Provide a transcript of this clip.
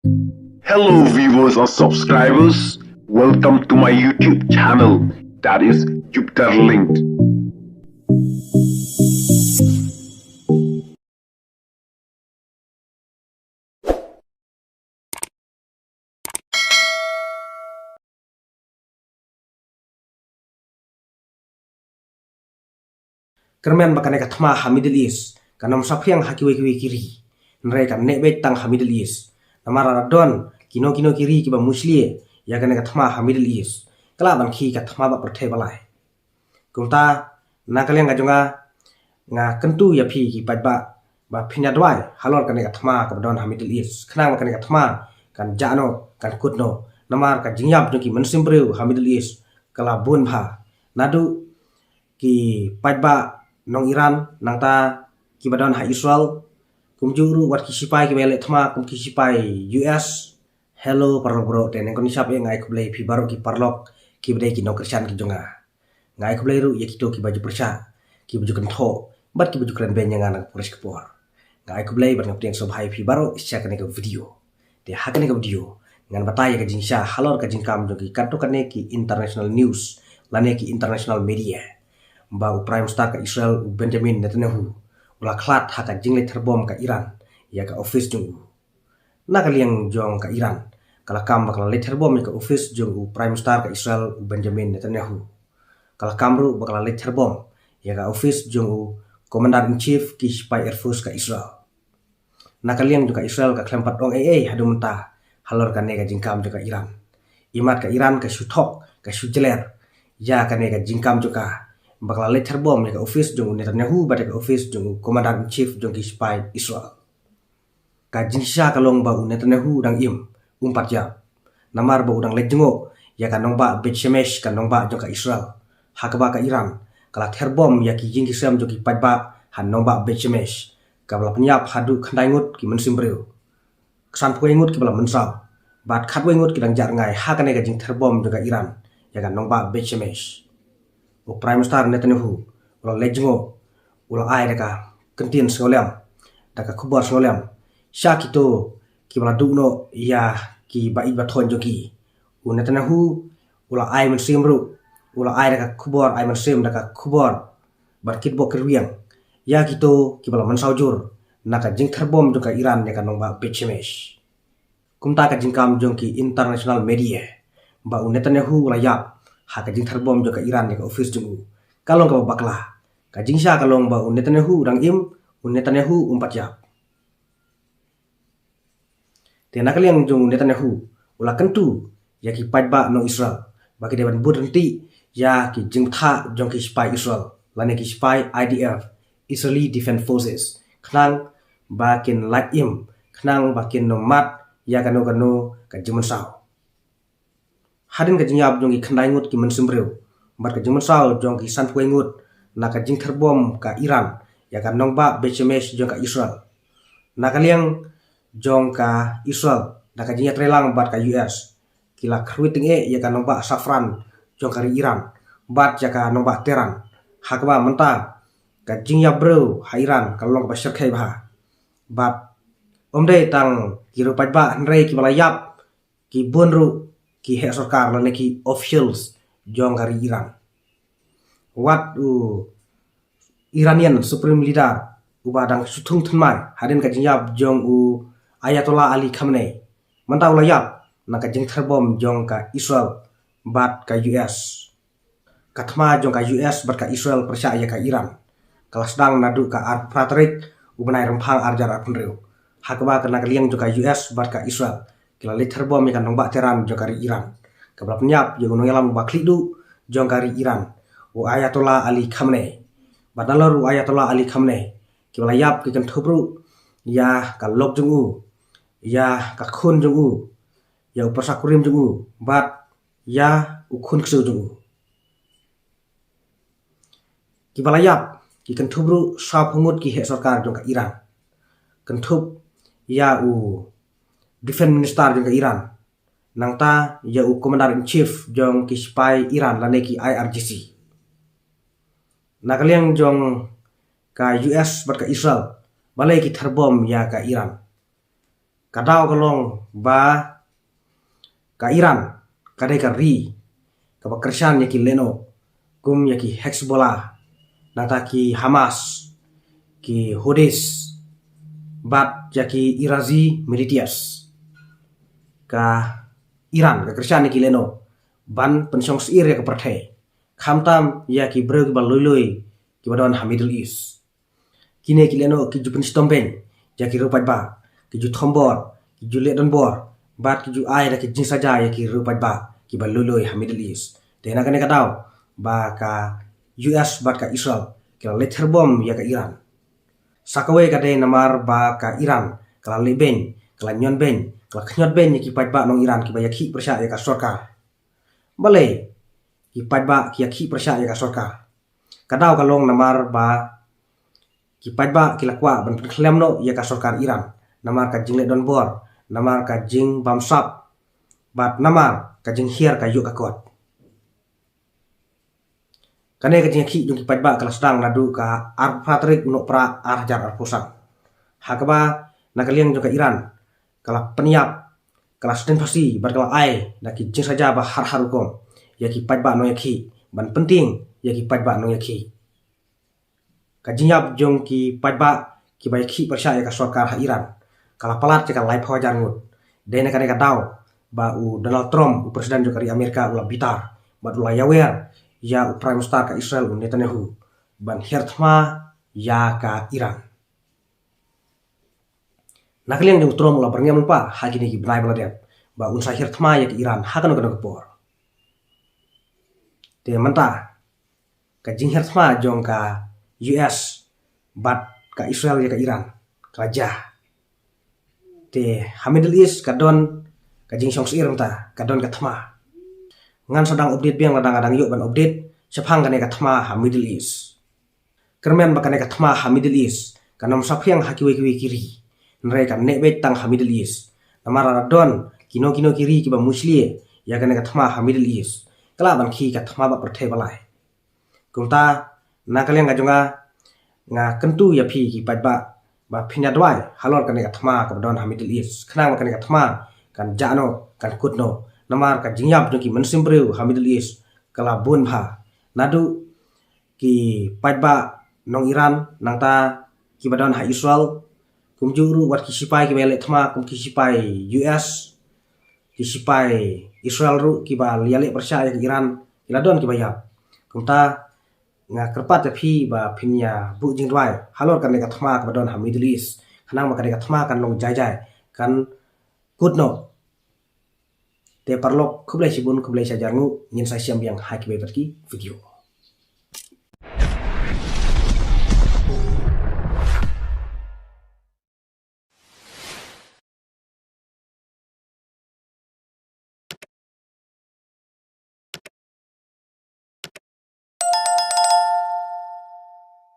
Hello, viewers or subscribers. Welcome to my YouTube channel, that is Jupiter Linked. Kermen bakane ka thma ha Middle East kanam saphyang hakiwe kiri nre kan nebet tang ha Middle East namara don kino kiri ki ba muslie ya kane ka thma ha Middle East kala ban khi ka thma ba perthe balai kumta nakaliang ajunga nga kentu ya phi ki ba phinya dwai halor kane ka thma ka don ha Middle East khna kane ka thma kan jano kan kutno namar ka jingyap ki mansimbreu ha Middle East kala bun bha nadu ki ba nong Iran nang ta ki badon ha Israel kumjuru wat ki sipai ki bele thma kum ki sipai US hello bro ten ngoni sap e ngai kublai phi baro ki parlok ki bede ki nokrsan ki jonga ngai kublai ru yekito ki baju persha ki baju kentho bat ki baju kren ben yang anak puris kepor ngai kublai bat ngaptiang so bhai phi baro isya kane ka video de hakane ka video ngan bataya ka jinsha halor ka jinkam jogi kanto kane ki international news lane ki international media ba Prime Minister ka Israel Benjamin Netanyahu ula khlat haka jingle terbom ka Iran ya ka office jung na kaliang jong ka Iran kala kam bakala le terbom ka office jung Prime Minister ka Israel Benjamin Netanyahu kala kamru bakala le terbom ya ka office jung Commander in Chief ki Spy Air Force ka Israel na kaliang juga Israel ka klempat dong hadumta halor ka nega jingkam juga Iran imat ka Iran ka sutok ka sujeler ya ka nega jingkam juga bakal le terbom ya ka office jung Netanyahu ba ka office jung Commander in Chief jung ki spy Israel ka jinsha kalong ba Netanyahu dang umpat jam namar ba udang lejengo ya ka nong ba Bet Shemesh ka nong ba jung ka Israel hakba ka Iran kala terbom ya ki jing ki sam jung ki ba han nong ba Bet Shemesh ka bala penyap hadu khandaingut ki mensimbreu kesan puengut ki bala mensal bat khatwengut ki dang jar ngai hakane ka jing terbom jung ka Iran ya ka nong ba Bet Shemesh o Prime Minister Netanyahu ula lejengo ula ai daka kentin sengoliam daka kubar sengoliam syakito ki bala dugno ya ki ba bathon joki u Netanyahu ula ai mensimru ula ai daka kubar ai mensim daka kubar barkit bo kerwiang ya kito ki bala mensaujur naka jing terbom joka Iran ya kanong ba Bechemesh kumta ka jingkam jongki international media ba u Netanyahu ula yap haka jing terbom joka Iran ya office jungu kalong ka bakla ka jingsha kalong ba Netanyahu dang Netanyahu umpat jap tena kaliang jung Netanyahu ula kentu ya ki ba no Israel bagi dewan budenti ya ki jing tha jong ki spy Israel lane ki spy IDF Israeli Defense Forces khnang bakin khnang bakin nomat ya kanu ka jimun sao hadin ka jinyap jong ki khandaingut ki mensimbreu bar ka jimun sao jong ki sanpuengut na ka jing terbom ka Iran ya ka nongba Bechemesh jong ka Israel na kaliang jong ka Israel na ka jinya trelang bat ka US kila khruiting ya ka nongba safran jong ka Iran bat ya ka nongba Teheran hakba menta ka jingya bro ha Iran kalong ba syarkhai ba bat omde tang kiru ba nrei ki balayap ki bonru ki he sarkar lane ki officials jong kari Iran wat Iranian supreme leader ubadang sutung thmai hadin ka jingyap jong Ayatollah Ali Khamenei manta ulayap na ka jing terbom jong ka Israel bat ka US kathma jong ka US bat ka Israel percaya ka Iran kala sedang nadu ka ar praterik ubanai rempang arjar apunreu hakba kana kaliang jong ka US bat ka Israel kila le terbom ya kanong ba Teheran jong kari Iran kabla penyap yung nongelam baklidu jong kari Iran o Ayatollah Ali Khamenei badalor Ayatollah Ali Khamenei kibala yap ki kan thubru ya ka lok jung ya ka khun jung ya upasakurim jung bat ya ukhun ksu jung kibala yap ki kan thubru sa phungut ki he sarkar jong ka Iran kan thub ya Defense Minister jong ka Iran nangta ya Commander in Chief jong ki spy Iran lane ki IRGC nakaliang jong ka US bat ka Israel balai ki terbom ya ka Iran kadau kalong ba ka Iran kadai ka ri ka bakrasyan yaki leno kum yaki Hezbollah nata ki Hamas ki Houthis bat yaki Irazi militias ka Iran ka krasyan yaki leno ban pensyong sir ya ka perthai khamtam yaki brug ba loiloi ki badon ha Middle East kine ki leno ki jupen stombeng yaki rupat ba ki ju thombor ki ju ledon bor bat ki ju ai da ki jing saja yaki rupat ba ki ba loiloi ha Middle East te na kane kadau ba ka US bat ka Israel ki lether bom ya ka Iran sakawe kade namar ba ka Iran kala lebeng kala nyon beng kala khnyot beng ki pat ba nong Iran ki ba yakhi persya ya ka sarkar bale ki pat ba ki yakhi persya ya ka sarkar kadau kalong namar ba ki pat ba ki lakwa ban klem no ya ka sarkar Iran namar ka jing le don bor namar ka jing bamsap bat namar ka jing hier ka yu ka kot kane ka jing khi jung ki pat ba kala sedang nadu ka ar patrik no pra ar jar ar pusang hakaba nakaliang jung ka Iran kala peniap kala sedang pasti bat kala ai na ki jing saja ba har harukom ya ki pat ba no yakhi ban penting ya ki pat ba no yakhi ka jingyap jung ki pat ba ki ba yakhi persya ya ka sarkar ha Iran kala palat ka lai phajar ngut dena kane ka dau ba u Donald Trump u presiden jo kari Amerika ula bitar bat ula yawer ya u prime minister ka Israel u Netanyahu ban herthma ya ka Iran nakaliang jung Trump ula berngam lupa hagini ki benai baladet ba unsa herthma ya ka Iran hakan kana kepor te manta ka jing herthma jong ka US bat ka Israel ya ka Iran kaja te ha Middle East kadon ka jing song sir mta kadon ka thma ngan sedang update biang ladang adang yuk ban update sephang kane ka thma ha Middle East kermen ba kane ka thma ha Middle East kanam saphyang ha kiwe kiri nre ka nebet tang ha Middle East namara don kino kiri ki ba muslie ya kane ka thma ha Middle East kala ban khi ka thma ba perthai balai kumta nakaliang ka jonga nga kentu ya phi ki pat ba phinya dwai halor kane ka thma ka don ha Middle East khnang kane ka thma kan jano kan kutno namar ka jingyap no ki mansimbreu ha Middle East kala bun bha nadu ki pat ba nong Iran nangta ki badon ha Israel kumjuru wat ki sipai ki bele thma kum ki sipai US ki sipai Israel ru ki ba liale persya ya Iran iladon ki bayap kumta nga kerpat ya phi ba phinya bu jing dwai halor kan ka thma ka badon ha Middle East khanang ma ka thma kan long jai kan kutno te parlok khublai sibun khublai sajarngu nyin sa siam yang haki beberki video